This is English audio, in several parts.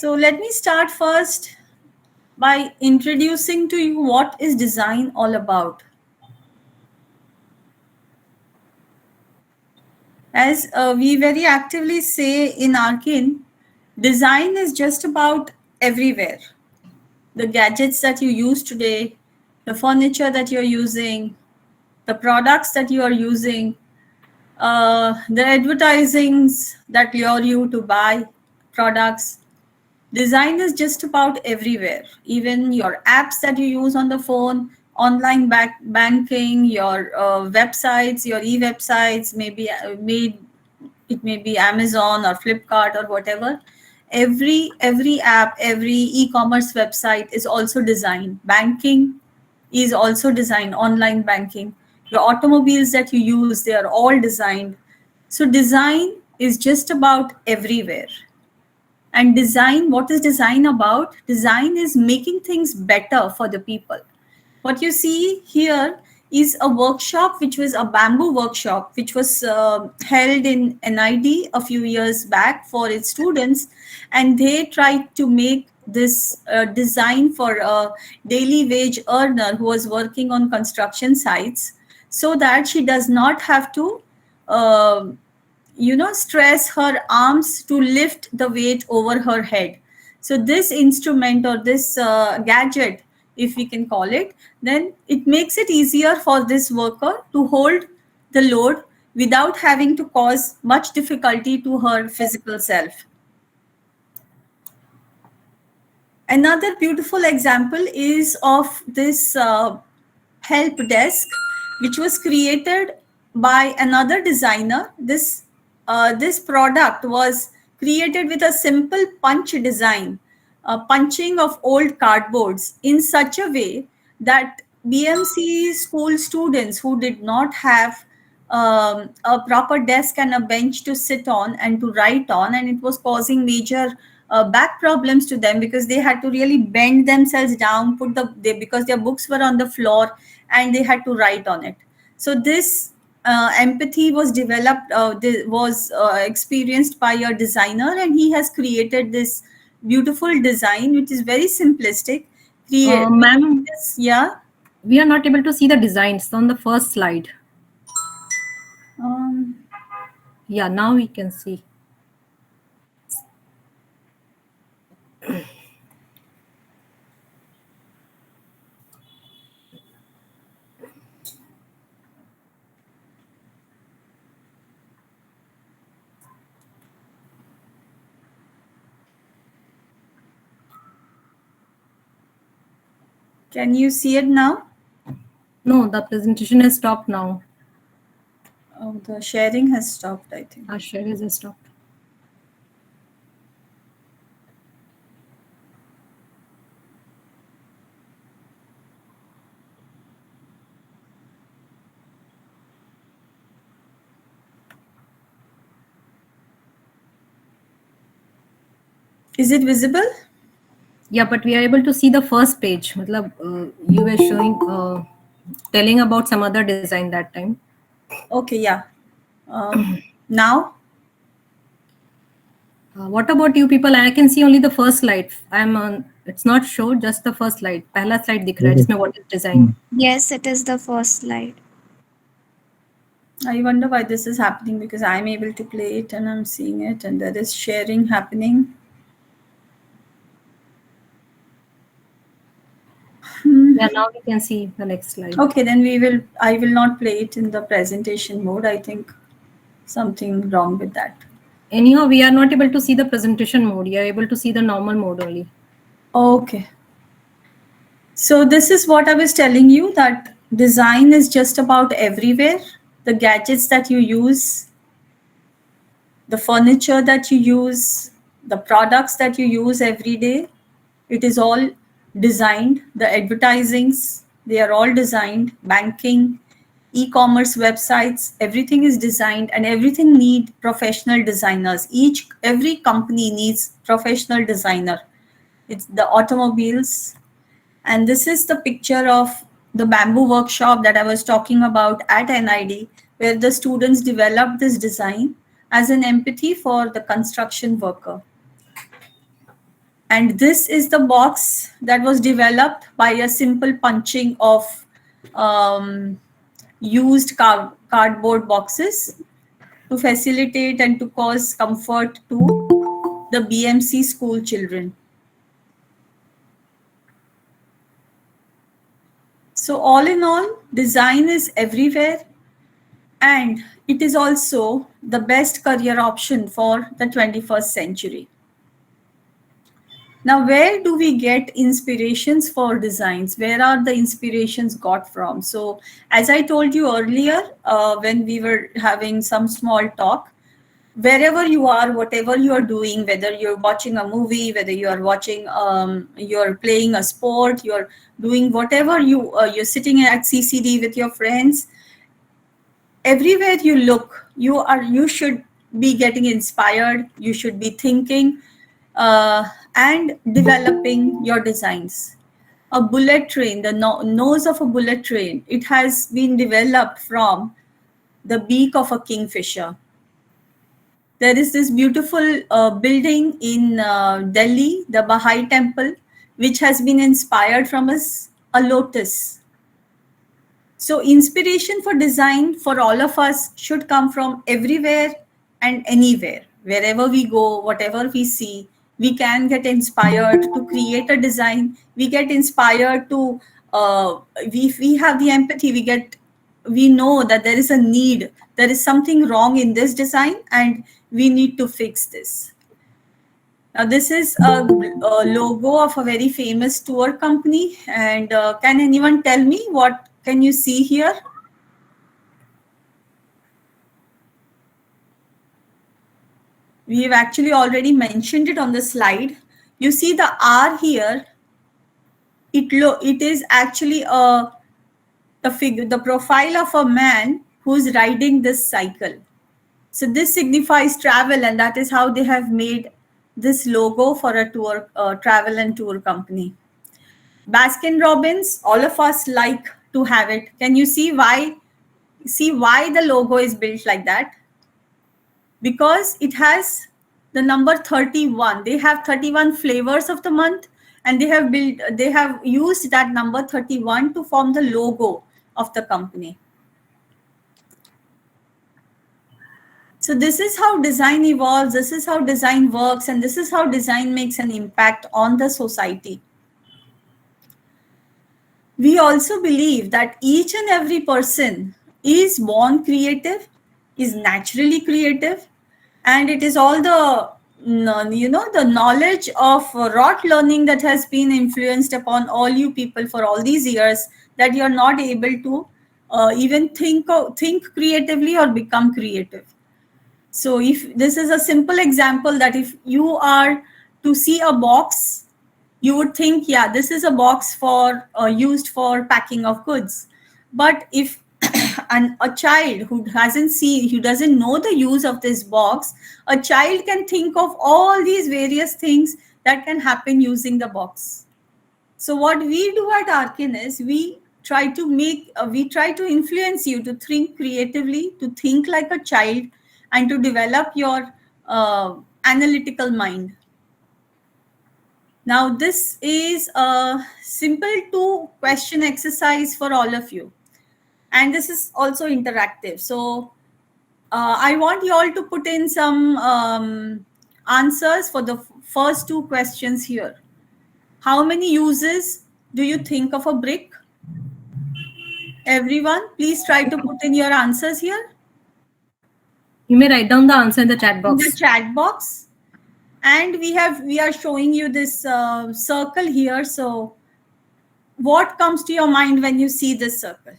So let me start first by introducing to you what is design all about. As we very actively say in Arkin, design is just about everywhere. The gadgets that you use today, the furniture that you're using, the products that you are using, the advertisings that lure you to buy products. Design is just about everywhere. Even your apps that you use on the phone, online banking, your websites, your e-websites, maybe made it may be Amazon or Flipkart or whatever. Every app, every e-commerce website is also designed. Banking is also designed. Online banking, your automobiles that you use, they are all designed. So design is just about everywhere. And design, what is design about? Design is making things better for the people. What you see here is a workshop, which was a bamboo workshop, which was held in NID a few years back for its students. And they tried to make this design for a daily wage earner who was working on construction sites, so that she does not have to uh, stress her arms to lift the weight over her head. So this instrument, or this gadget, if we can call it, then it makes it easier for this worker to hold the load without having to cause much difficulty to her physical self. Another beautiful example is of this help desk, which was created by another designer. This product was created with a simple punch design, punching of old cardboards in such a way that BMC school students who did not have a proper desk and a bench to sit on and to write on, and it was causing major back problems to them, because they had to really bend themselves down, because their books were on the floor and they had to write on it. So this empathy was developed, was experienced by a designer, and he has created this beautiful design, which is very simplistic. Ma'am, Yeah. we are not able to see the designs on the first slide. Um, Yeah, now we can see. can you see it now? No, the presentation has stopped now. Oh, the sharing has stopped, I think. Our share has stopped. Is it visible? Yeah, but we are able to see the first page. Matlab, you were showing, telling about some other design that time. Okay, yeah. Now? What about you people? I can see only the first slide. I'm on. It's not show, just the first slide. पहला slide दिख रहा है जिसमें what is design. Yes, it is the first slide. I wonder why this is happening, because I'm able to play it and I'm seeing it, and there is sharing happening. Yeah, now we can see the next slide. Okay, then I will not play it in the presentation mode. I think something wrong with that. Anyhow, we are not able to see the presentation mode. You are able to see the normal mode only. Okay. So this is what I was telling you, that design is just about everywhere. The gadgets that you use, the furniture that you use, the products that you use every day, it is all designed. The advertisings, they are all designed. Banking, e-commerce websites, everything is designed, and everything need professional designers. Every company needs professional designer. It's the automobiles. And this is the picture of the bamboo workshop that I was talking about at NID, where the students developed this design as an empathy for the construction worker. And this is the box that was developed by a simple punching of um, used cardboard boxes to facilitate and to cause comfort to the BMC school children. So all in all, design is everywhere, and it is also the best career option for the 21st century. Now, where do we get inspirations for designs? Where are the inspirations got from? So, as I told you earlier, when we were having some small talk, wherever you are, whatever you are doing, whether you're watching a movie, whether you are watching, you're playing a sport, you're doing whatever you're sitting at CCD with your friends, everywhere you look, you should be getting inspired, you should be thinking and developing your designs. A bullet train, the nose of a bullet train, it has been developed from the beak of a kingfisher. There is this beautiful building in Delhi, the Baha'i temple, which has been inspired from a lotus. So inspiration for design for all of us should come from everywhere and anywhere. Wherever we go, whatever we see, we can get inspired to create a design. We get inspired to, we have the empathy, we know that there is a need, there is something wrong in this design and we need to fix this. Now, this is a logo of a very famous tour company. And can anyone tell me what can you see here? We have actually already mentioned it on the slide. You see the R here. It is actually the profile of a man who's riding this cycle. So this signifies travel, and that is how they have made this logo for a tour, travel and tour company. Baskin Robbins, all of us like to have it. Can you see why? See why the logo is built like that? Because it has the number 31. They have 31 flavors of the month, and they have used that number 31 to form the logo of the company. So this is how design evolves, this is how design works, and this is how design makes an impact on the society. We also believe that each and every person is born creative, is naturally creative, and it is all the the knowledge of rote learning that has been influenced upon all you people for all these years that you're not able to even think creatively or become creative. So if this is a simple example, that if you are to see a box, you would think, yeah, this is a box for used for packing of goods. But if a child who doesn't know the use of this box, a child can think of all these various things that can happen using the box. So what we do at Arkin is we try to influence you to think creatively, to think like a child, and to develop your analytical mind. Now, this is a simple 2-question exercise for all of you. And this is also interactive. So I want you all to put in some answers for the first 2 questions here. How many uses do you think of a brick? Everyone, please try to put in your answers here. You may write down the answer in the chat box. In the chat box. And we are showing you this circle here. So what comes to your mind when you see this circle?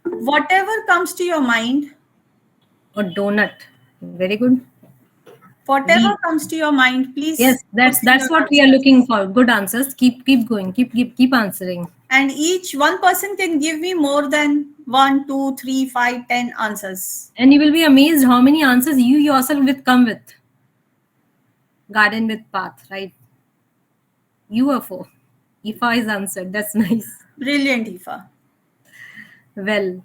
Whatever comes to your mind. Or donut. Very good. Whatever comes to your mind, please. Yes, that's what we are looking for. Good answers. Keep going. Keep answering. And each one person can give me more than 1, 2, 3, 5, 10 answers. And you will be amazed how many answers you yourself will come with. Garden with path, right? UFO. Ifa is answered. That's nice. Brilliant, Ifa. Well,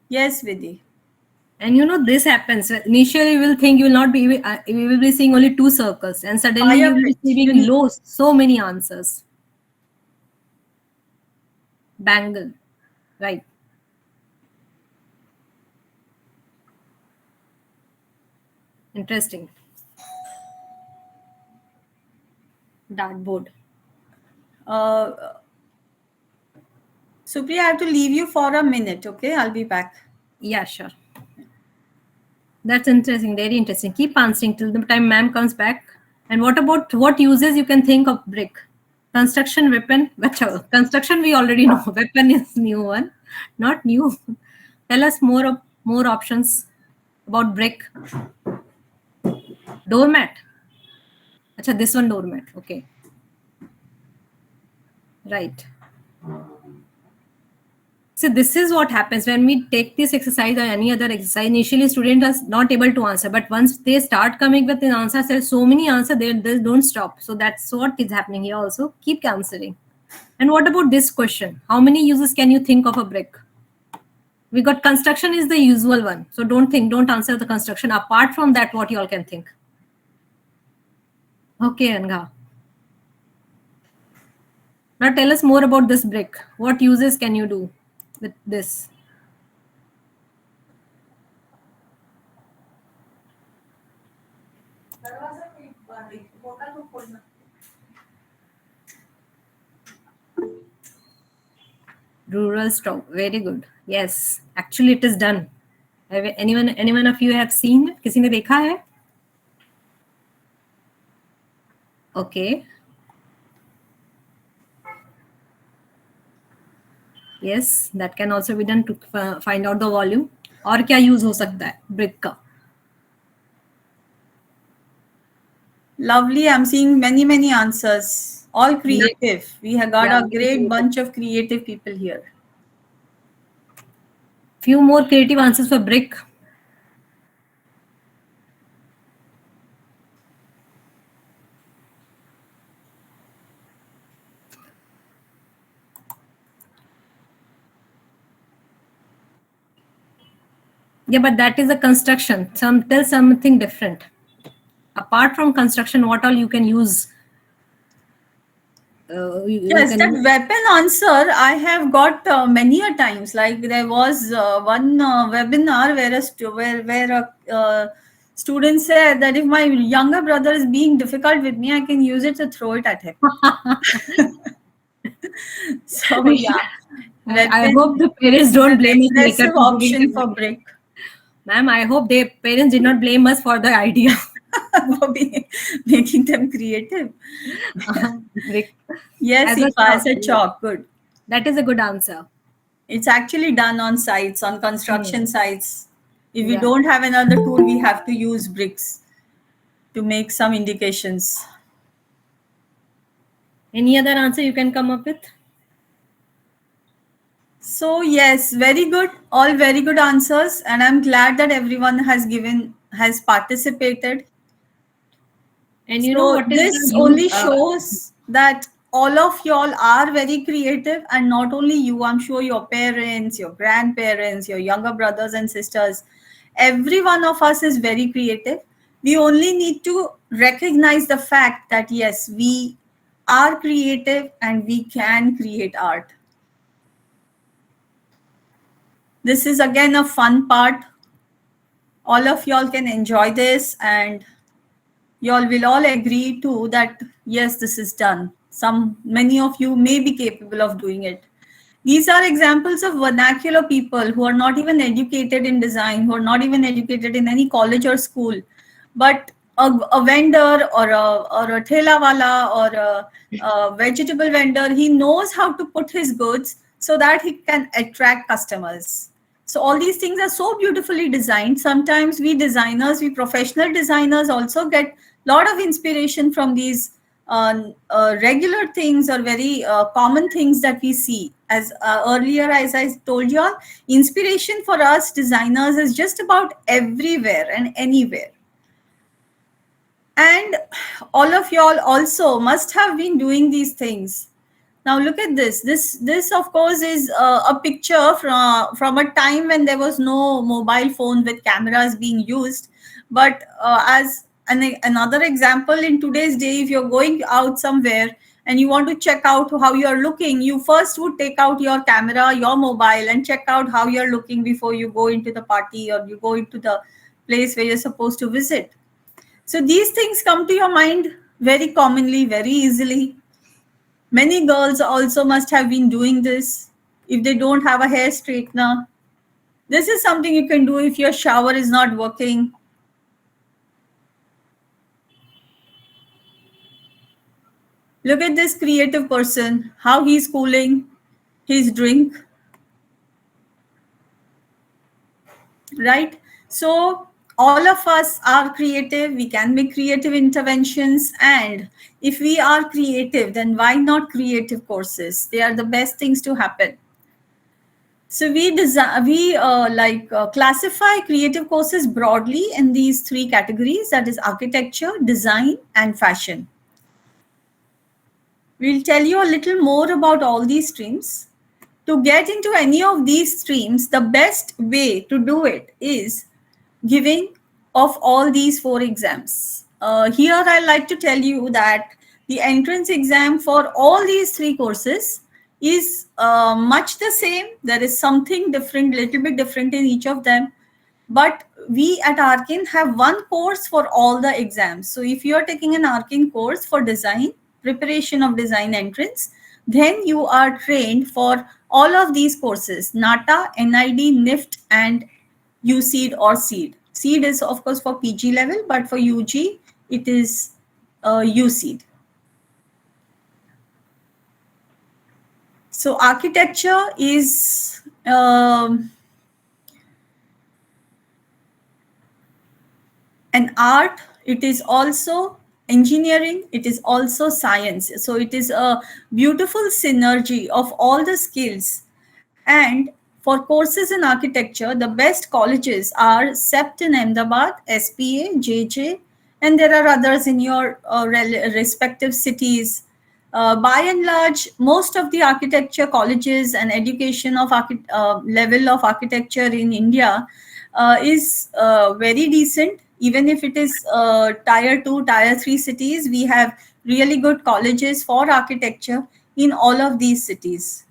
Yes, Vidhi. and this happens. Initially, you will think you will not be, you will be seeing only two circles, and suddenly you Fire will be pitch. receiving so many answers. Bangle, right? Interesting. Dartboard. Uh, Supriya, I have to leave you for a minute, okay? I'll be back. Yeah, sure. That's interesting. Very interesting. Keep answering till the time ma'am comes back. And what about what uses you can think of brick? Construction weapon. But construction we already know. Weapon is new one, not new. Tell us more options about brick. Doormat. Acha, this one doormat. Okay. Right. So this is what happens when we take this exercise or any other exercise. Initially, student is not able to answer, but once they start coming with an answer, there's so many answers they don't stop. So that's what is happening here. Also, keep answering. And what about this question? How many uses can you think of a brick? We got construction is the usual one. So don't answer the construction. Apart from that, what you all can think? Okay, Anga. Now tell us more about this brick. What uses can you do with this? Rural stock. Very good. Yes, actually it is done. Anyone of you have seen? किसी ने देखा है? Okay. Yes, that can also be done to find out the volume. और क्या use हो सकता है brick का? Lovely. I'm seeing many answers. All creative. We have got a great bunch of creative people here. Few more creative answers for brick. Yeah, but that is a construction. Tell something different. Apart from construction, what all you can use? Yes, that weapon answer I have got many a times. Like there was one webinar where a student said that if my younger brother is being difficult with me, I can use it to throw it at him. So yeah, I hope the parents don't blame us later. Aggressive option for brick. Ma'am, I hope their parents did not blame us for the idea. For making them creative. Brick. Yes, as a chalk, good. That is a good answer. It's actually done on sites, on construction sites. If we don't have another tool, we have to use bricks to make some indications. Any other answer you can come up with? So yes, very good. All very good answers. And I'm glad that everyone has participated. And you know what this only shows that all of y'all are very creative, and not only you, I'm sure your parents, your grandparents, your younger brothers and sisters, every one of us is very creative. We only need to recognize the fact that yes, we are creative and we can create art. This is again a fun part. All of y'all can enjoy this, and y'all will all agree too that yes, this is done. Many of you may be capable of doing it. These are examples of vernacular people who are not even educated in design, who are not even educated in any college or school, but a vendor or a thela wala or a vegetable vendor, he knows how to put his goods so that he can attract customers. So all these things are so beautifully designed. Sometimes we designers, we professional designers also get a lot of inspiration from these regular things or very common things that we see. As earlier, as I told you all, inspiration for us designers is just about everywhere and anywhere. And all of y'all also must have been doing these things. Now look at this. This of course is a picture from a time when there was no mobile phone with cameras being used. But another example, in today's day, if you're going out somewhere and you want to check out how you're looking, you first would take out your camera, your mobile, and check out how you're looking before you go into the party or you go into the place where you're supposed to visit. So these things come to your mind very commonly, very easily. Many girls also must have been doing this if they don't have a hair straightener. This is something you can do if your shower is not working. Look at this creative person, how he's cooling his drink, right? So all of us are creative. We can make creative interventions. And if we are creative, then why not creative courses? They are the best things to happen. So we classify creative courses broadly in these three categories, that is architecture, design, and fashion. We'll tell you a little more about all these streams. To get into any of these streams, the best way to do it is giving of all these four exams. Here I like to tell you that the entrance exam for all these three courses is much the same. There is something different, little bit different in each of them. But we at Arkin have one course for all the exams. So if you are taking an Arkin course for design, preparation of design entrance, then you are trained for all of these courses: NATA, NID, NIFT, and USEED or SEED. SEED is of course for PG level, but for UG, it is USEED. So architecture is an art. It is also engineering. It is also science. So it is a beautiful synergy of all the skills. And for courses in architecture, the best colleges are CEPT in Ahmedabad, SPA, JJ, and there are others in your respective cities. By and large, most of the architecture colleges and education of level of architecture in India is very decent. Even if it is tier 2, tier 3 cities, we have really good colleges for architecture in all of these cities.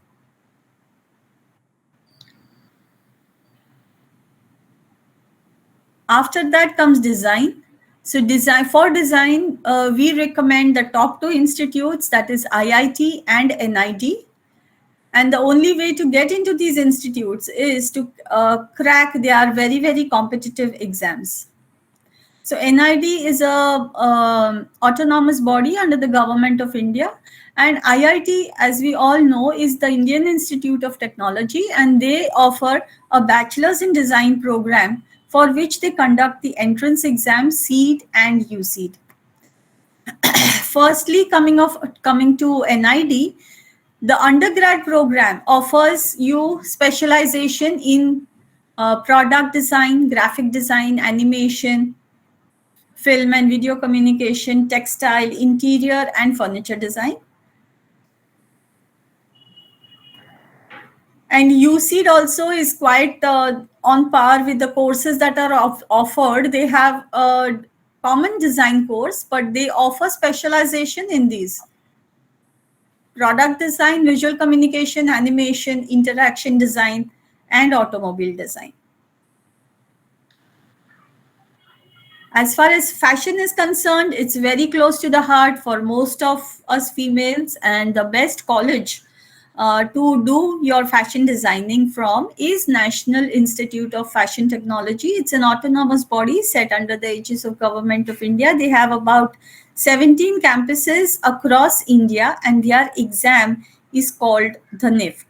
After that comes design. So design, we recommend the top two institutes, that is IIT and NID. And the only way to get into these institutes is to crack their very, very competitive exams. So NID is a autonomous body under the government of India, and IIT, as we all know, is the Indian Institute of Technology, and they offer a bachelor's in design program for which they conduct the entrance exam SEED and USEED. Firstly, coming to NID, the undergrad program offers you specialization in product design, graphic design, animation, film and video communication, textile, interior, and furniture design. And USEED also is quite on par with the courses that are offered. They have a common design course, but they offer specialization in these: product design, visual communication, animation, interaction design, and automobile design. As far as fashion is concerned, it's very close to the heart for most of us females, and the best college to do your fashion designing from is National Institute of Fashion Technology. It's an autonomous body set under the aegis of Government of India. They have about 17 campuses across India, and their exam is called the NIFT.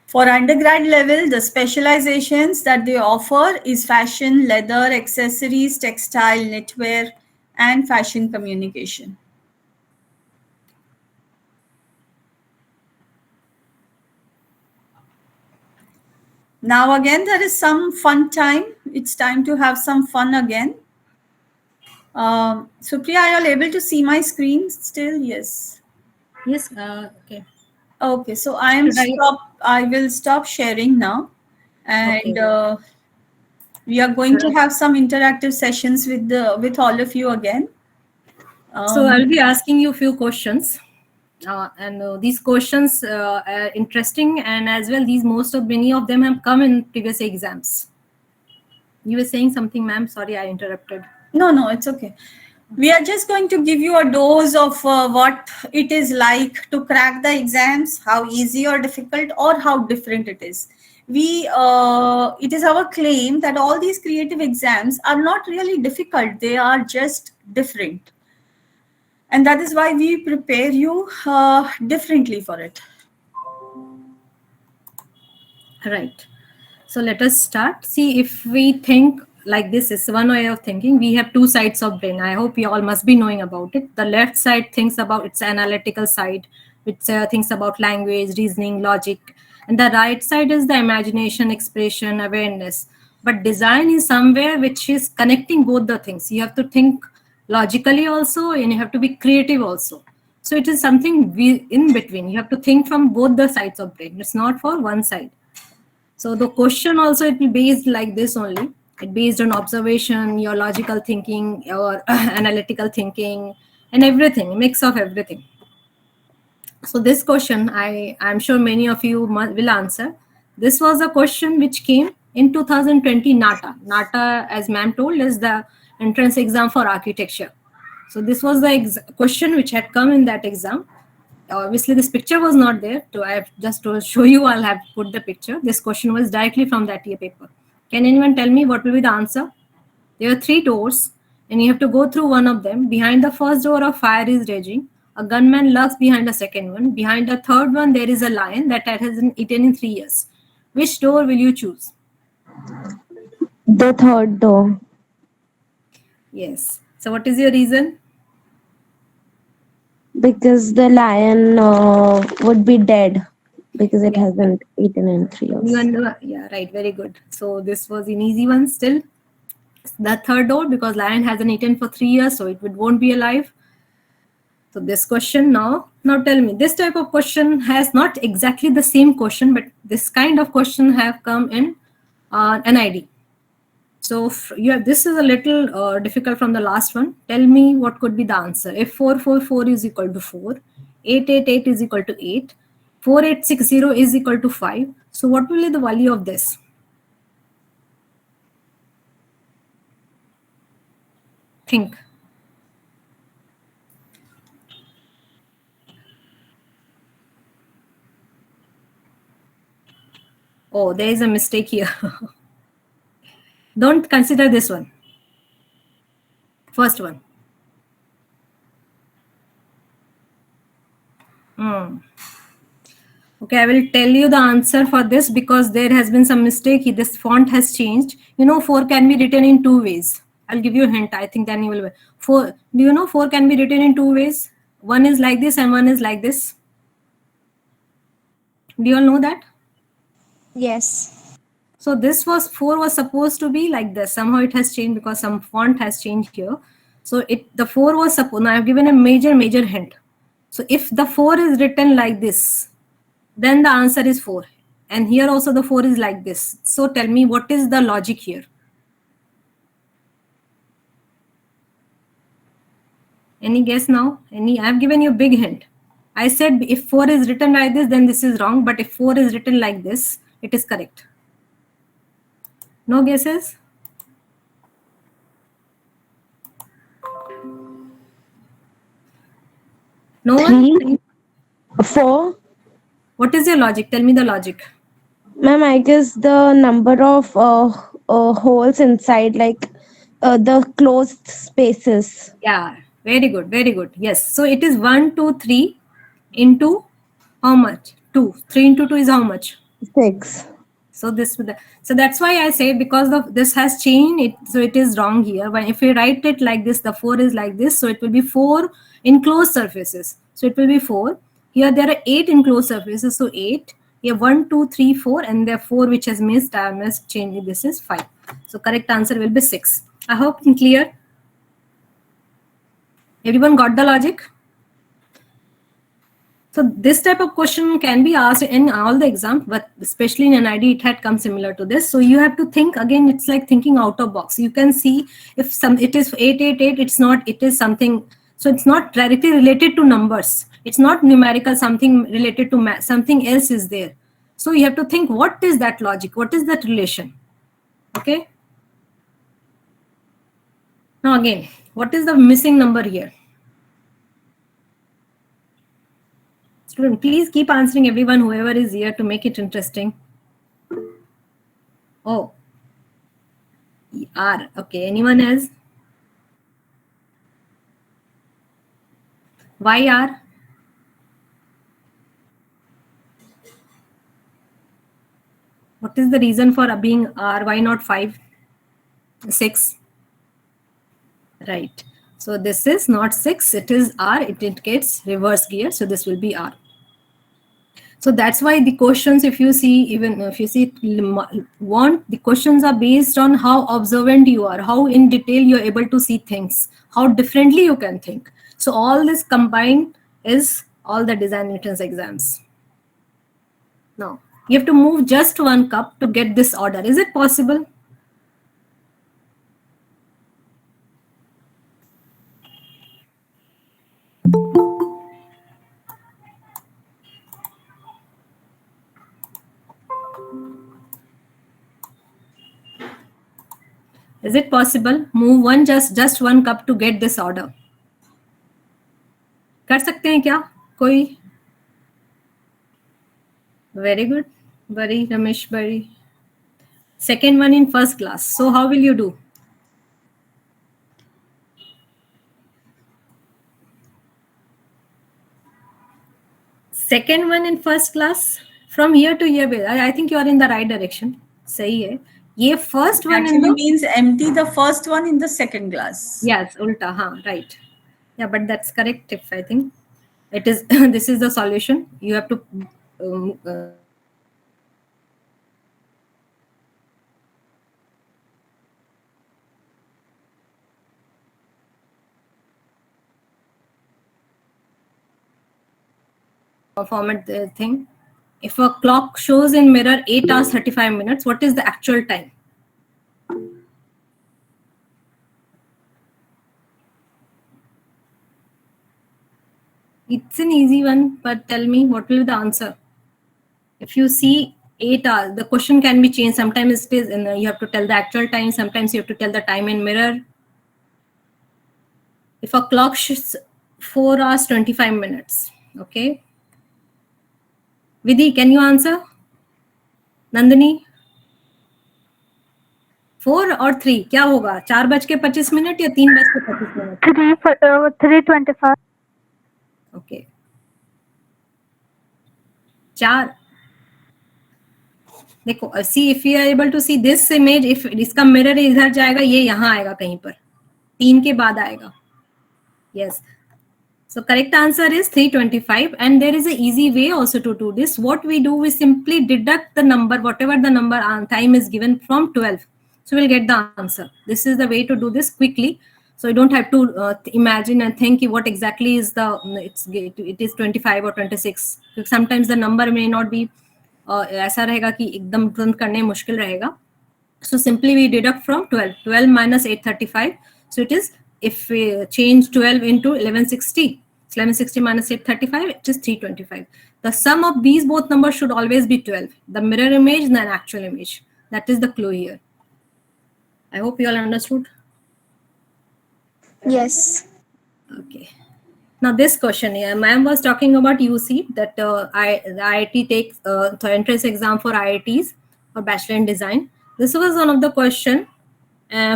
For undergrad level, the specializations that they offer is fashion, leather, accessories, textile, knitwear, and fashion communication. Now again, there is some fun time. It's time to have some fun again. Supriya, are you able to see my screen still? Yes. Yes. Okay. Okay, so Should I? I will stop sharing now, and Okay. we are going Should to I? have some interactive sessions with all of you again. So Um, I'll be asking you a few questions. And these questions are interesting, and as well, these most of many of them have come in previous exams. You were saying something, ma'am. Sorry, I interrupted. no, no, it's okay. We are just going to give you a dose of what it is like to crack the exams, how easy or difficult, or how different it is. It is our claim that all these creative exams are not really difficult; they are just different, and that is why we prepare you differently for it. Right. So let us start. See, if we think like this is one way of thinking, we have two sides of brain. I hope you all must be knowing about it. The left side thinks about its analytical side, which thinks about language, reasoning, logic, and the right side is the imagination, expression, awareness. But design is somewhere which is connecting both the things. You have to think logically also, and you have to be creative also. So it is something in between. You have to think from both the sides of brain. It's not for one side. So the question also it will based like this only. It based on observation, your logical thinking, your analytical thinking, and everything, mix of everything. So this question, I'm sure many of you will answer. This was a question which came in 2020 NATA. NATA, as ma'am told, is the entrance exam for architecture. So this was the question which had come in that exam. Obviously this picture was not there, so I have just to show you, I'll have put the picture. This question was directly from that year paper. Can anyone tell me what will be the answer? There are three doors, and you have to go through one of them. Behind the first door, a fire is raging. A gunman lurks behind the second one. Behind the third one, there is a lion that hasn't eaten in 3 years. Which door will you choose? The third door. Yes. So what is your reason? Because the lion would be dead because it Yeah. hasn't eaten in 3 years. Yeah, right. Very good. So this was an easy one still. The third door, because lion hasn't eaten for 3 years, so it won't be alive. So this question now tell me, this type of question has not exactly the same question, but this kind of question have come in NID. So this is a little difficult from the last one. Tell me what could be the answer. If 444 is equal to 4, 888 is equal to 8, 4860 is equal to 5. So what will be the value of this? Think. Oh, there is a mistake here. Don't consider this one. First one. Okay, I will tell you the answer for this because there has been some mistake. This font has changed. 4 can be written in two ways. I'll give you a hint. I think then you will. 4. Do you know 4 can be written in two ways? One is like this and one is like this. Do you all know that? Yes. So this was 4 was supposed to be like this. Somehow it has changed because some font has changed here. So the 4 was supposed. Now I've given a major hint. So if the 4 is written like this, then the answer is 4. And here also the 4 is like this. So tell me, what is the logic here? Any guess now? I've given you a big hint. I said if 4 is written like this, then this is wrong. But if 4 is written like this, it is correct. No guesses? No one? 3, 4. What is your logic? Tell me the logic. Ma'am, I guess the number of holes inside, like the closed spaces. Yeah, very good, very good. Yes. So it is 1, 2, 3 into how much? 2. 3 into 2 is how much? 6. So so that's why I say because of this has changed it, so it is wrong here. When if we write it like this, the 4 is like this, so it will be 4 enclosed surfaces. So it will be 4. Here there are 8 enclosed surfaces, so 8. Yeah, 1, 2, 3, 4, and there are 4 which has missed. I must change it. This is 5. So correct answer will be 6. I hope I'm clear. Everyone got the logic? So this type of question can be asked in all the exams, but especially in NID, it had come similar to this. So you have to think again. It's like thinking out of box. You can see if some it is 888. It's not. It is something. So it's not directly related to numbers. It's not numerical. Something related to math. Something else is there. So you have to think. What is that logic? What is that relation? Okay. Now again, what is the missing number here? Student, please keep answering everyone, whoever is here, to make it interesting. Oh, R. Okay, anyone else? Why R? What is the reason for being R? Why not 5? 6? Right. So this is not 6, it is R. It indicates reverse gear. So this will be R. So that's why the questions, if you see, even if you see, the questions are based on how observant you are, how in detail you're able to see things, how differently you can think. So all this combined is all the design entrance exams. Now, you have to move just 1 cup to get this order. Is it possible? Is it possible? Move just 1 cup to get this order. कर सकते हैं क्या कोई? Very good. Bari, Ramesh Bari. Second one in first class. So how will you do? Second one in first class. From here to here, I think you are in the right direction. सही है. ये first one actually means empty the first one in the second glass. Yes, ulta. हाँ, right. Yeah, but that's correct. If I think it is, this is the solution. You have to format the thing. If a clock shows in mirror 8 hours 35 minutes, what is the actual time? It's an easy one, but tell me what will be the answer. If you see 8 hours, the question can be changed. Sometimes it is, and you have to tell the actual time. Sometimes you have to tell the time in mirror. If a clock shows 4 hours 25 minutes, okay. Vidhi, can you answer? Nandini? 4 और 3 क्या होगा? 4:25 या 3:25? 3:25. Okay. 4. देखो, see if you are able to see this image, if इसका mirror इधर जाएगा, ये यहाँ आएगा कहीं पर, 3 के बाद आएगा. Yes. So correct answer is 3:25, and there is a easy way also to do this. What we do, we simply deduct the number, whatever the number time is given from 12. So we'll get the answer. This is the way to do this quickly. So you don't have to imagine and think what exactly is the, it is 25 or 26. Sometimes the number may not be ऐसा रहेगा कि एकदम तुरंत करने मुश्किल रहेगा. So simply we deduct from 12. 12 minus 835. So it is, if we change 12 into 1160, 1160 minus 835, it is 325. The sum of these both numbers should always be 12. The mirror image and the actual image. That is the clue here. I hope you all understood. Yes. Okay. Now this question here, ma'am was talking about UC, that the IIT takes the entrance exam for IITs for Bachelor in Design. This was one of the question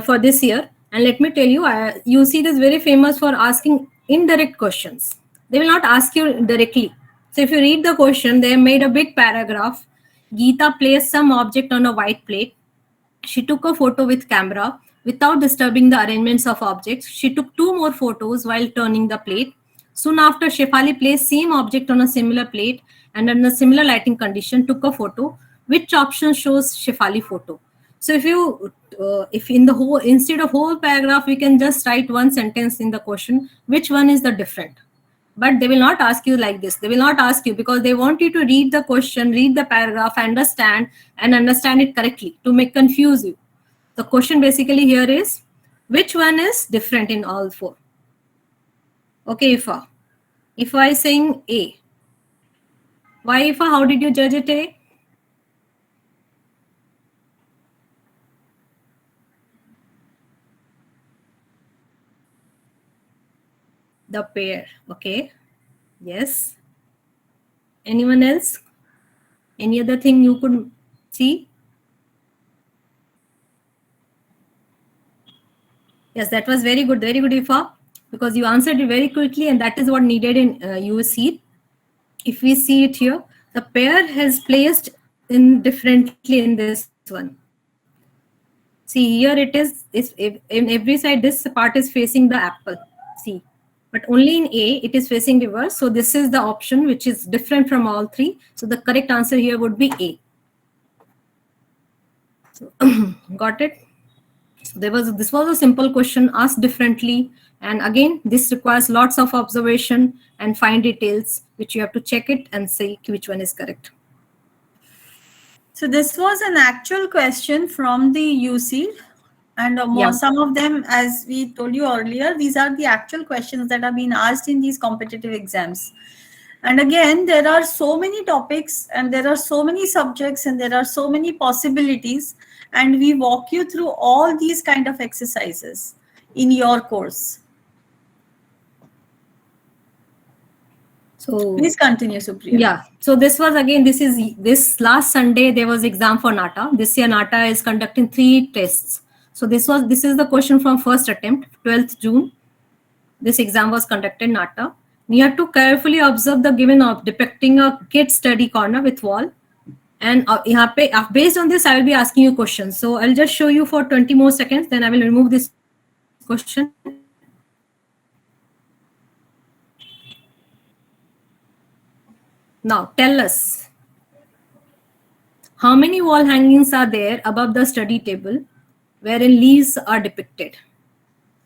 for this year. And let me tell you, UC is very famous for asking indirect questions. They will not ask you directly. So if you read the question, they made a big paragraph. Geeta placed some object on a white plate. She took a photo with camera without disturbing the arrangements of objects. She took 2 more photos while turning the plate. Soon after, Shefali placed same object on a similar plate and under similar lighting condition took a photo. Which option shows Shefali photo? So if in the whole, instead of whole paragraph, we can just write one sentence in the question, which one is the different? But they will not ask you like this. They will not ask you because they want you to read the question, read the paragraph, understand and understand it correctly to make confuse you. The question basically here is, which one is different in all four? Okay, Ifa. If I saying A, why Ifa? How did you judge it A? The pair. Okay. Yes. Anyone else? Any other thing you could see? Yes, that was very good, Ifa, because you answered it very quickly, and that is what needed in USC. If we see it here, the pair has placed in differently in this one. See, here it is in every side, this part is facing the apple. See, but only in A, it is facing reverse. So this is the option which is different from all three. So the correct answer here would be A. So, got it? So this was a simple question asked differently. And again, this requires lots of observation and fine details, which you have to check it and see which one is correct. So this was an actual question from the UC, and some of them, as we told you earlier, these are the actual questions that are being asked in these competitive exams. And again, there are so many topics and there are so many subjects and there are so many possibilities, and we walk you through all these kind of exercises in your course. So please continue, Supriya. Yeah. So this was again, this last Sunday there was exam for NATA. This year NATA is conducting 3 tests. So this is the question from first attempt, 12th June. This exam was conducted NATA. You have to carefully observe the given of depicting a kid study corner with wall. And based on this, I will be asking you questions. So I'll just show you for 20 more seconds. Then I will remove this question. Now tell us, how many wall hangings are there above the study table wherein leaves are depicted?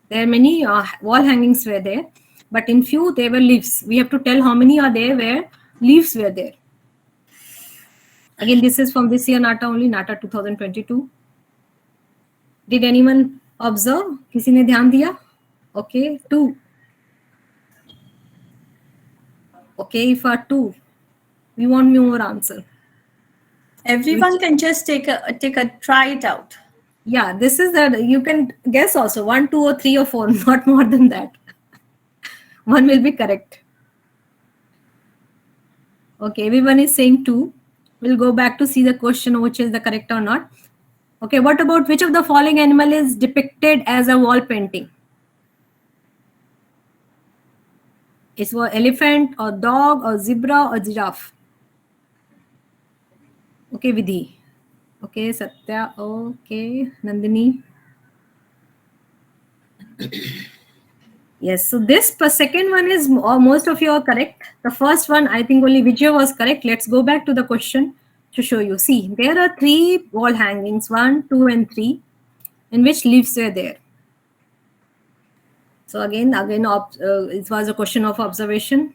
There are many wall hangings were there, but in few there were leaves. We have to tell how many are there where leaves were there. Again, this is from this year NATA only, NATA 2022. Did anyone observe? किसी ने ध्यान दिया? Okay, 2. Okay, for 2. We want more answer. Everyone can just take a try it out. Yeah, this is that you can guess also 1, 2, or 3 or 4, not more than that. One will be correct. Okay, everyone is saying 2. We'll go back to see the question which is the correct or not. Okay, what about which of the following animal is depicted as a wall painting? It's for elephant or dog or zebra or giraffe. Okay, Vidhi. Okay, Satya. Okay, Nandini. Yes, so this second one is most of you are correct. The first one, I think only Vijay was correct. Let's go back to the question to show you. See, there are 3 wall hangings, 1, 2, and 3, in which leaves were there. So again, it was a question of observation.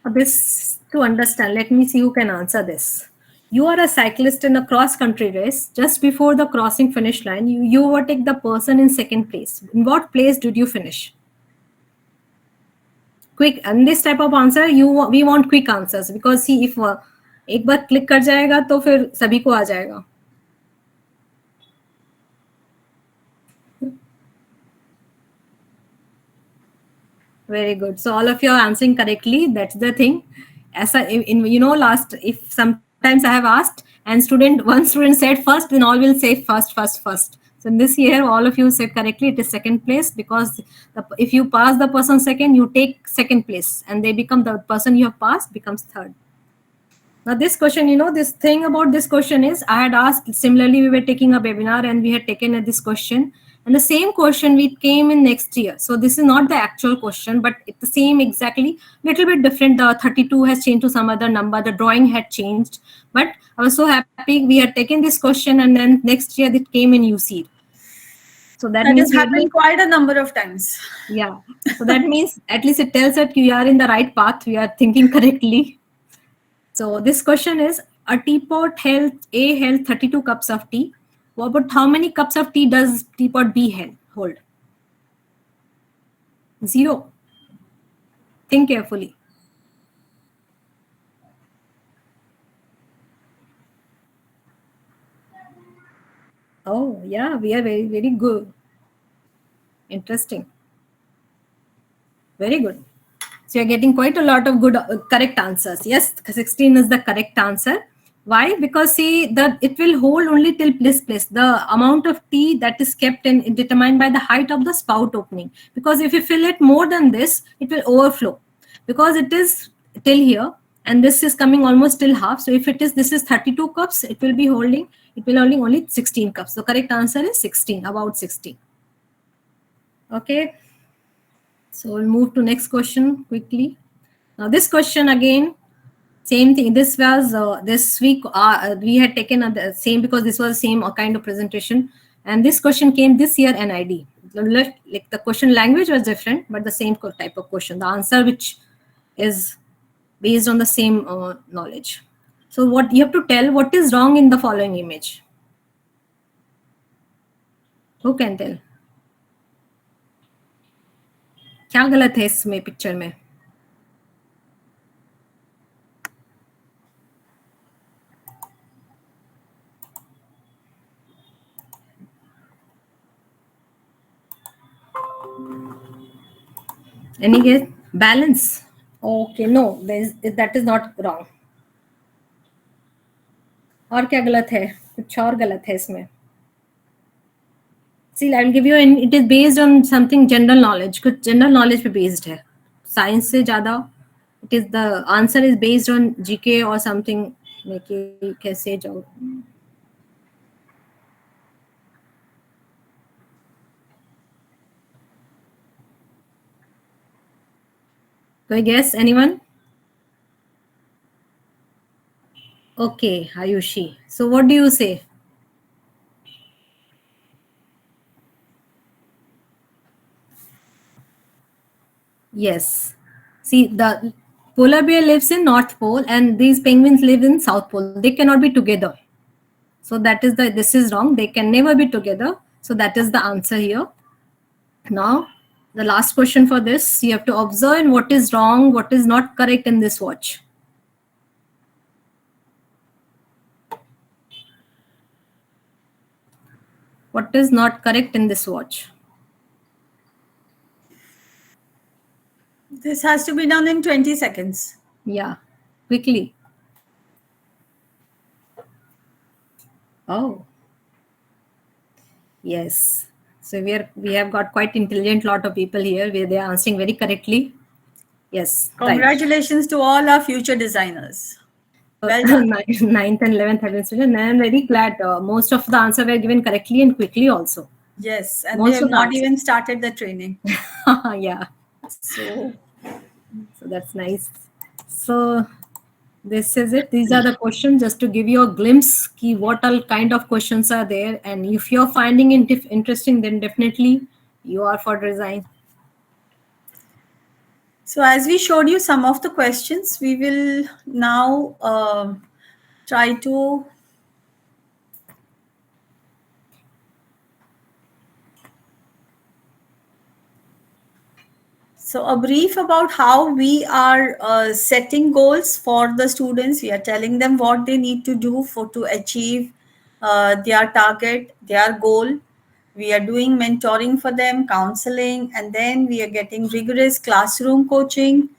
This to understand, let me see who can answer this. You are a cyclist in a cross-country race. Just before the crossing finish line, you overtake the person in second place. In what place did you finish? Quick, and this type of answer, we want quick answers, because see, if एक बार click कर जाएगा तो फिर सभी को आ जाएगा. Very good. So all of you are answering correctly. That's the thing. As if sometimes I have asked and one student said first, then all will say first. So in this year, all of you said correctly. It is second place, because if you pass the person second, you take second place, and they become the person you have passed becomes third. Now this question, this thing about this question is, I had asked, similarly, we were taking a webinar and we had taken this question, And the same question we came in next year. So this is not the actual question, but it's the same exactly, little bit different. The 32 has changed to some other number. The drawing had changed, but I was so happy we had taken this question, and then next year it came in UC. So that That means has we happened quite a number of times. yeah. So that means at least it tells that you are in the right path. We are thinking correctly. So this question is: a teapot held 32 cups of tea. What about how many cups of tea does teapot B hold? Zero. Think carefully. Oh yeah, we are very good. Interesting. Very good. So you're getting quite a lot of good correct answers. Yes, 16 is the correct answer. Why? Because see that it will hold only till this place. The amount of tea that is kept in determined by the height of the spout opening. Because if you fill it more than this, it will overflow. Because it is till here and this is coming almost till half. So if it is this is 32 cups, it will be holding. It will only 16 cups. The correct answer is 16. About 16. Okay. So we'll move to next question quickly. Now this question again, same thing. This was this week we had taken the same because this was the same kind of presentation, and this question came this year NID. Like the question language was different, but the same type of question. The answer which is based on the same knowledge. So what you have to tell what is wrong in the following image. Who can tell? क्या गलत है इसमें picture में? Any guess? Balance. Okay, no, that is not wrong. और क्या गलत है? कुछ और गलत है इसमें. See, I will give you. It is based on something general knowledge. कुछ general knowledge पे based है. Science से ज़्यादा. It is the answer is based on GK or something. कैसे जाओ? कोई guess? Anyone? Okay, Ayushi. So what do you say? Yes. See, the polar bear lives in North Pole and these penguins live in South Pole. They cannot be together. So that is this is wrong. They can never be together. So that is the answer here. Now, the last question for this, you have to observe what is wrong, what is not correct in this watch. What is not correct in this watch? This has to be done in 20 seconds. Yeah, quickly. Oh, yes. So we have got quite intelligent lot of people here where they are answering very correctly. Yes. Congratulations to all our future designers. Well done. 9th and 11th have been students. And I am very glad most of the answer were given correctly and quickly also. Yes, and Most they have of the not answers. even started the training. Yeah. So That's nice. So this is it. These are the questions just to give you a glimpse key what all kind of questions are there. And if you're finding it interesting, then definitely you are for design. So as we showed you some of the questions, we will now try to So a brief about how we are setting goals for the students. We are telling them what they need to do to achieve their target, their goal. We are doing mentoring for them, counseling, and then we are getting rigorous classroom coaching,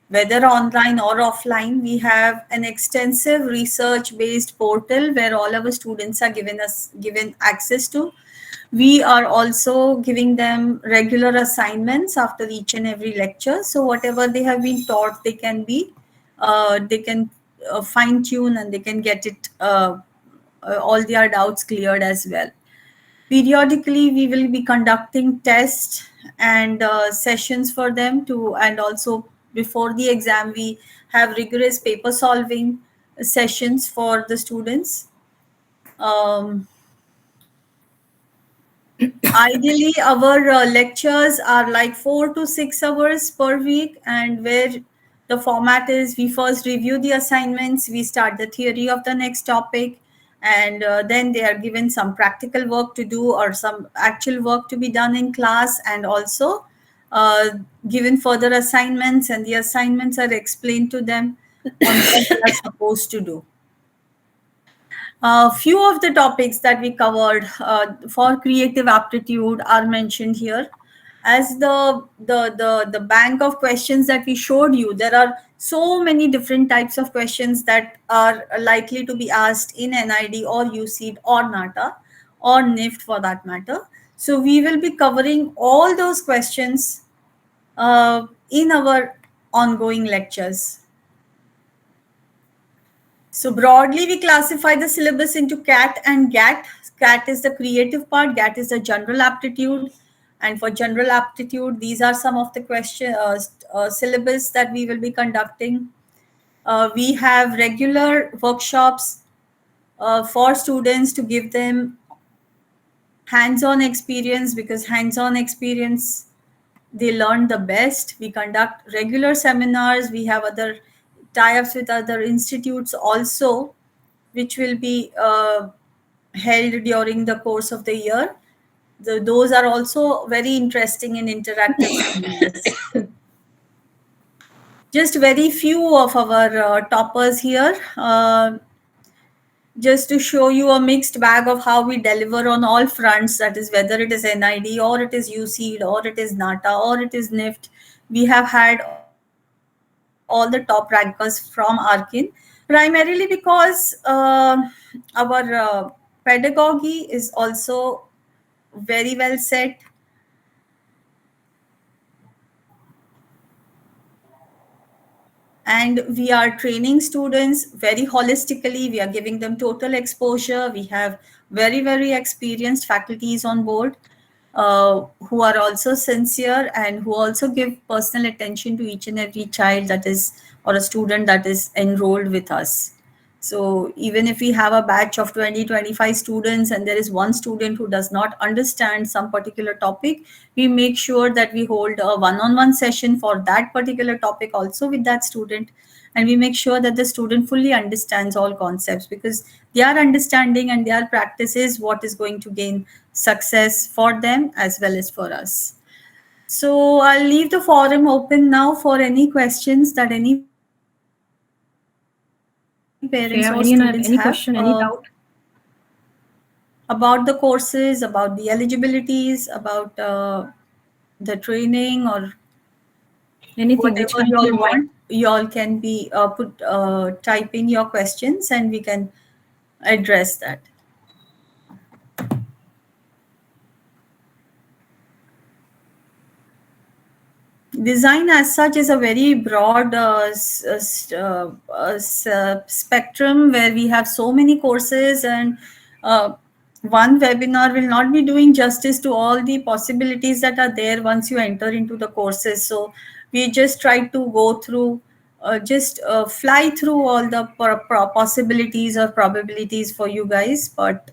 whether online or offline. We have an extensive research-based portal where all our students are given access to. We are also giving them regular assignments after each and every lecture. So whatever they have been taught, they can fine tune and they can get it all their doubts cleared as well. Periodically, we will be conducting tests and sessions for them to, and also before the exam, we have rigorous paper solving sessions for the students. Um, Ideally, our lectures are like 4 to 6 hours per week, and where the format is we first review the assignments, we start the theory of the next topic, and then they are given some practical work to do or some actual work to be done in class, and also uh, given further assignments, and the assignments are explained to them on what they are supposed to do. A few of the topics that we covered for creative aptitude are mentioned here. As the bank of questions that we showed you, there are so many different types of questions that are likely to be asked in NID or UCED or NATA or NIFT for that matter. So we will be covering all those questions in our ongoing lectures. So broadly, we classify the syllabus into CAT and GAT. CAT is the creative part, GAT is the general aptitude. And for general aptitude, these are some of the syllabus that we will be conducting. We have regular workshops for students to give them hands-on experience, because hands-on experience they learn the best. We conduct regular seminars. We have other tie-ups with other institutes also, which will be held during the course of the year. Those are also very interesting and interactive seminars. Just very few of our toppers here. Just to show you a mixed bag of how we deliver on all fronts, that is whether it is NID or it is UCED or it is NATA or it is NIFT. We have had all the top rankers from Arkin, primarily because our pedagogy is also very well set. And we are training students very holistically. We are giving them total exposure. We have very, very experienced faculties on board who are also sincere and who also give personal attention to each and every child that is, or a student that is enrolled with us. So even if we have a batch of 20-25 students and there is one student who does not understand some particular topic, we make sure that we hold a one-on-one session for that particular topic also with that student. And we make sure that the student fully understands all concepts, because their understanding and their practice is what is going to gain success for them as well as for us. So I'll leave the forum open now for any questions that any parents or students have any question, any doubt? About the courses, about the eligibilities, about the training, or Anything which whatever comes you to all your mind. want. You all can be type in your questions and we can address that. Design as such is a very broad spectrum where we have so many courses, and one webinar will not be doing justice to all the possibilities that are there once you enter into the courses. So we just try to go through, just fly through all the possibilities or probabilities for you guys, but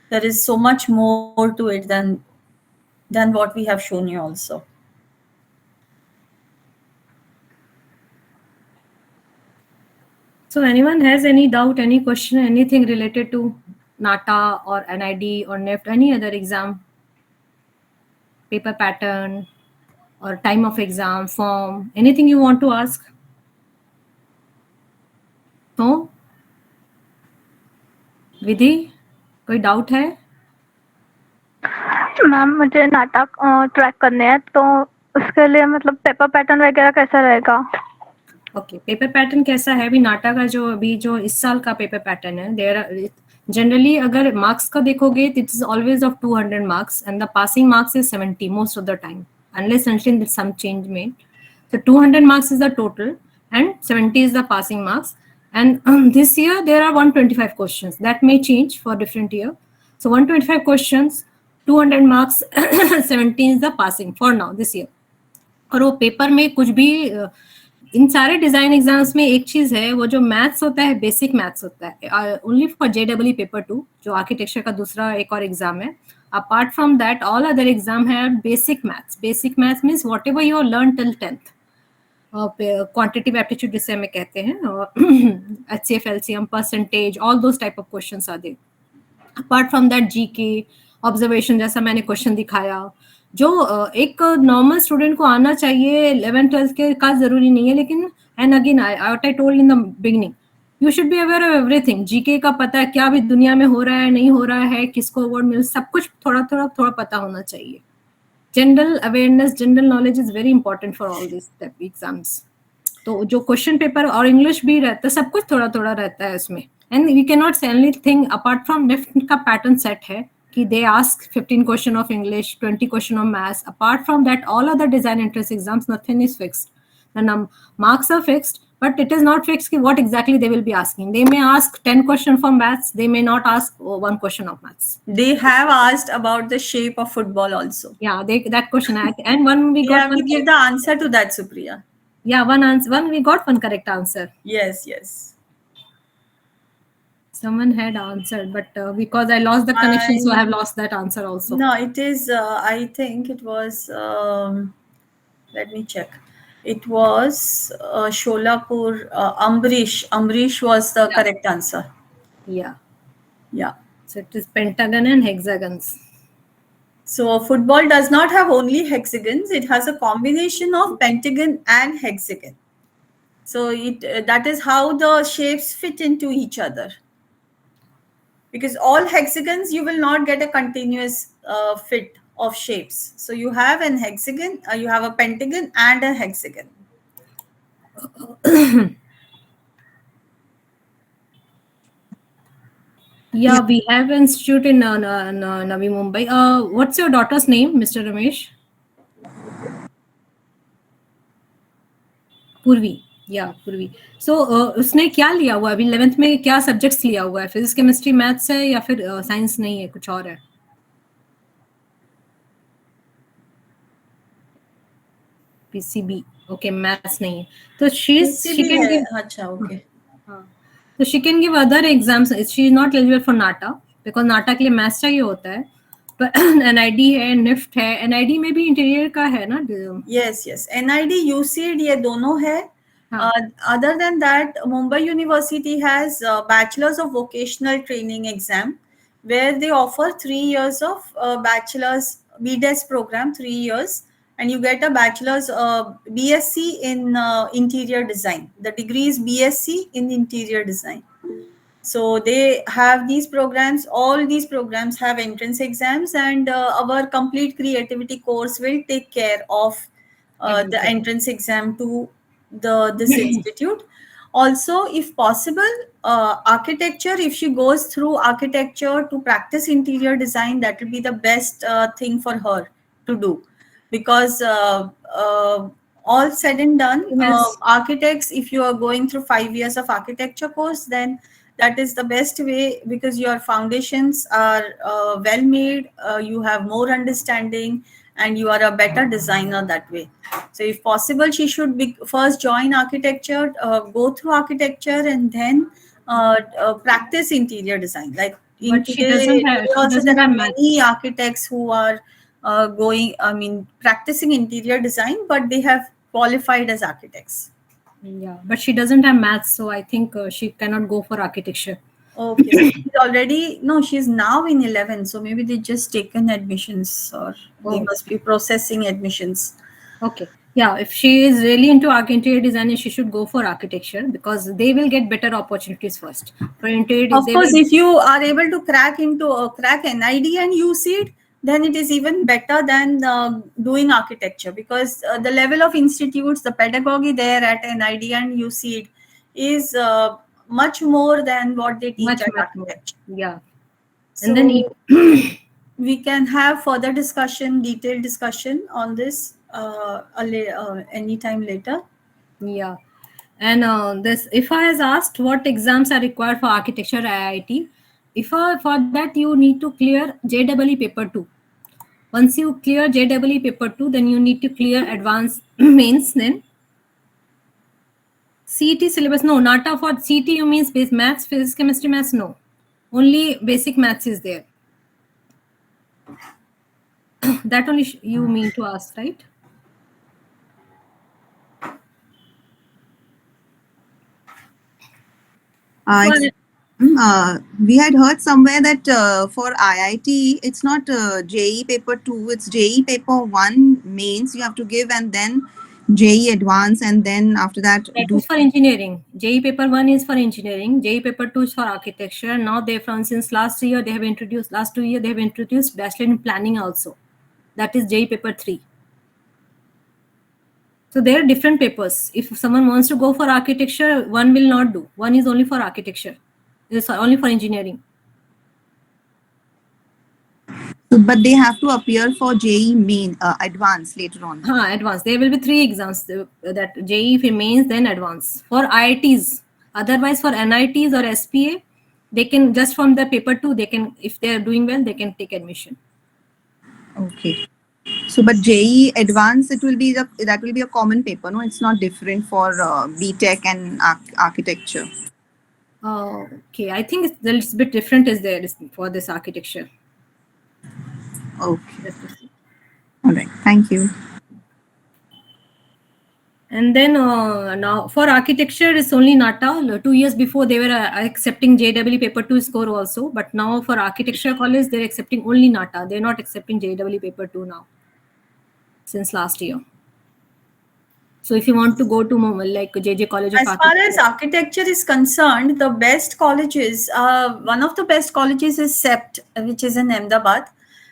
there is so much more to it than what we have shown you also. So anyone has any doubt, any question, anything related to NATA or NID or NIFT, any other exam, paper pattern or time of exam, form, anything you want to ask? No? विधि, कोई doubt है? Ma'am मुझे नाटक track करने हैं, तो उसके लिए मतलब पेपर पैटर्न वगैरह कैसा रहेगा? ओके, पेपर पैटर्न कैसा है? अभी नाटा का जो इस साल का पेपर पैटर्न है, देयर जनरली अगर मार्क्स का देखोगे it is always of 200 marks and the passing marks is 70 most of the time, unless until some change made. So 200 marks is the total and 70 is the passing marks. And this year there are 125 questions. That may change for different year. So 125 questions, 200 marks 17 is the passing for now this year. और वो paper में कुछ भी इन सारे design exams में एक चीज है, वो जो मैथ्स होता है बेसिक मैथ्स होता है ओनली फॉर JEE पेपर 2 जो आर्किटेक्चर का दूसरा एक और एग्जाम है. Apart from that all other exam है basic maths. Basic maths means whatever you learn till 10th. Quantitative aptitude जिसे हमें कहते हैं, HCF LCM percentage all those type of questions are there. Apart from that GK observation जैसा मैंने question दिखाया जो एक नॉर्मल स्टूडेंट को आना चाहिए 11th 12th के का जरूरी नहीं है, लेकिन and again I told in the beginning you should be aware of everything. GK का पता है क्या भी दुनिया में हो रहा है नहीं हो रहा है, किसको अवार्ड मिल, सब कुछ थोड़ा थोड़ा थोड़ा पता होना चाहिए. General awareness general knowledge is very important for all this exams. तो जो क्वेश्चन पेपर और इंग्लिश भी रहता है सब कुछ थोड़ा थोड़ा रहता है इसमें. And we can not say anything apart from NIFT का पैटर्न सेट है कि they ask 15 question of English, 20 question of maths. Apart from that, all other design entrance exams, nothing is fixed. The marks are fixed, but it is not fixed what exactly they will be asking. They may ask 10 question for maths. They may not ask one question of maths. They have asked about the shape of football also. Yeah, that question. And one we got. Yeah, we give the answer to that, Supriya. Yeah, one we got one correct answer. Yes. Someone had answered, but because I lost the connection, so I have lost that answer also. No, it is, I think it was, let me check. It was Sholapur, Ambrish. Ambrish was the correct answer. Yeah. So it is pentagon and hexagons. So football does not have only hexagons. It has a combination of pentagon and hexagon. So that is how the shapes fit into each other. Because all hexagons, you will not get a continuous fit of shapes. So you have an hexagon, you have a pentagon and a hexagon. Yeah, we have an institute in Navi Mumbai. What's your daughter's name, Mr. Ramesh? Purvi. Yeah, Purvi. So उसने क्या लिया हुआ है अभी 11th में, क्या subjects लिया हुआ है? फिजिक्स केमिस्ट्री मैथ्स है या फिर साइंस नहीं है, कुछ और है? PCB. Okay, maths नहीं है. तो she can give. अच्छा, okay. So she can give other exams. She is not eligible for NATA because NATA के लिए मैथ्स चाहिए होता है. But NID है, NIFT है. NID में भी इंटीरियर का है ना? Yes. NID, UCD ये दोनों है. Other than that, Mumbai University has Bachelor's of Vocational Training exam where they offer 3 years of bachelor's BDES program, 3 years, and you get a bachelor's BSc in interior design. The degree is BSc in interior design. So they have these programs. All these programs have entrance exams, and our complete creativity course will take care of the entrance exam to this institute. Also, if possible, architecture, if she goes through architecture to practice interior design, that will be the best thing for her to do. Because all said and done, architects, if you are going through 5 years of architecture course, then that is the best way, because your foundations are well made, you have more understanding, and you are a better designer that way. So if possible, she should first join architecture, go through architecture, and then practice interior design. Like But she doesn't have many architects who are practicing interior design, but they have qualified as architects. Yeah, but she doesn't have maths, so I think she cannot go for architecture. Okay, so she's now in 11, so maybe they just taken admissions, or they must be processing admissions. Okay, yeah, if she is really into interior design, she should go for architecture because they will get better opportunities first. For interior design, of course, if you are able to crack NID and UCD, then it is even better than doing architecture, because the level of institutes, the pedagogy there at NID and UCD is much more than what they teach at architecture. Yeah. So, and then we can have further discussion, detailed discussion on this anytime later. Yeah. And this IFA has asked what exams are required for architecture IIT. IFA, for that you need to clear JEE paper 2. Once you clear JEE paper 2, then you need to clear advanced mains. Then CET syllabus, no, NATA for CET you means base maths, physics, chemistry, maths, no. Only basic maths is there. That only you mean to ask, right? Uh, For ex- we had heard somewhere that for IIT, it's not JE paper 2, it's JE paper 1 mains you have to give, and then JE advance, and then after that, that do. is for engineering. JEE paper 1 is for engineering. JEE paper 2 is for architecture. Now they from since last 2 years they have introduced bachelor in planning also. That is JEE paper 3. So there are different papers. If someone wants to go for architecture, one will not do. One is only for architecture. It's only for engineering. So, but they have to appear for JE main advance later on. Advanced. There will be 3 exams that JEE mains, then advance. For IITs, otherwise for NITs or SPA, they can just from the paper 2, they can, if they are doing well, they can take admission. Okay. So, but JE advance, it will be that will be a common paper, no? It's not different for BTech and architecture. Okay, I think it's a little bit different is there for this architecture. Okay. Just to see. All right. Thank you. And then now for architecture, it's only NATA. 2 years before they were accepting JEE paper 2 score also, but now for architecture college, they're accepting only NATA. They're not accepting JEE paper 2 now since last year. So if you want to go to like JJ College of As far as Architecture, architecture is concerned, the best colleges, one of the best colleges is CEPT, which is in Ahmedabad.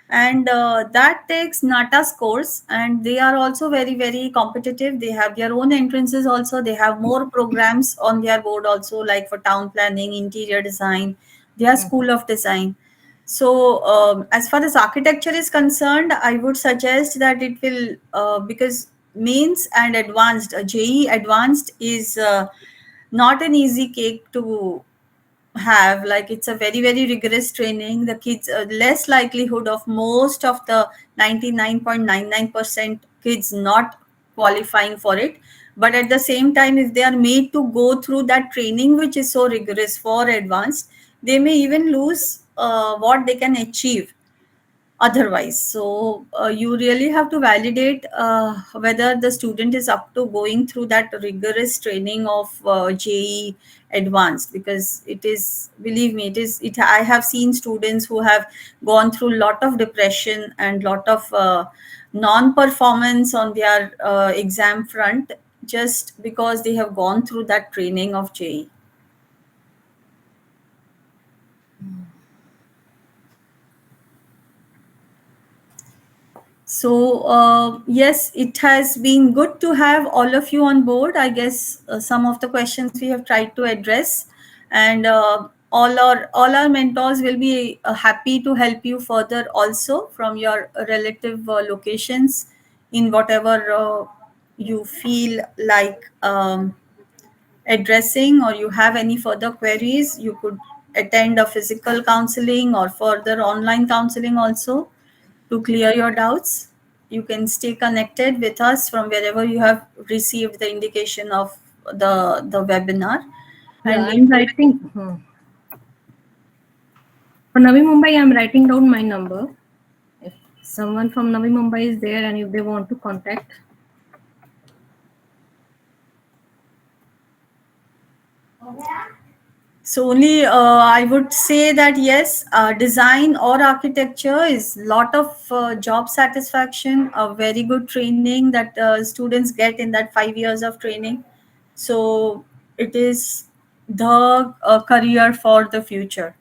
And that takes NATA scores, and they are also very, very competitive. They have their own entrances also. They have more programs on their board also, like for town planning, interior design, their school of design. So, as far as architecture is concerned, I would suggest that it will, because mains and advanced, JE advanced is not an easy cake to have. Like, it's a very, very rigorous training. The kids, less likelihood of most of the 99.99% kids not qualifying for it. But at the same time, if they are made to go through that training, which is so rigorous for advanced, they may even lose what they can achieve otherwise. So you really have to validate whether the student is up to going through that rigorous training of JE advanced, because it is, believe me, it I have seen students who have gone through a lot of depression and lot of non performance on their exam front, just because they have gone through that training of JE. So, yes, it has been good to have all of you on board. I guess some of the questions we have tried to address, and all our mentors will be happy to help you further also from your relative locations in whatever you feel like addressing, or you have any further queries. You could attend a physical counseling or further online counseling also to clear your doubts. You can stay connected with us from wherever you have received the indication of the webinar. yeah, And we I'm will writing. For Navi Mumbai, I'm writing down my number. If someone from Navi Mumbai is there and if they want to contact, So only I would say that yes, design or architecture is lot of job satisfaction, a very good training that students get in that 5 years of training. So it is the career for the future.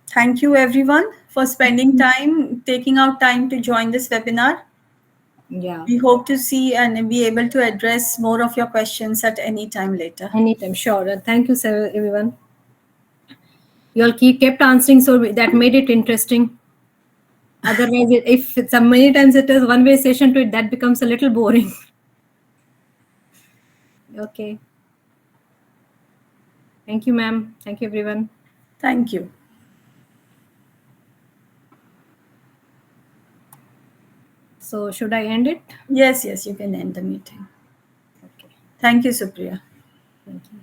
Thank you everyone for spending time, taking out time to join this webinar. yeah, We hope to see and be able to address more of your questions at any time later. anytime, sure. And thank you, sir, everyone. You all kept answering, so that made it interesting. Otherwise, if it's many times it is one-way session to it, that becomes a little boring. Okay. Thank you, ma'am. Thank you, everyone. Thank you. So should I end it? Yes, you can end the meeting. Okay. Thank you, Supriya. Thank you.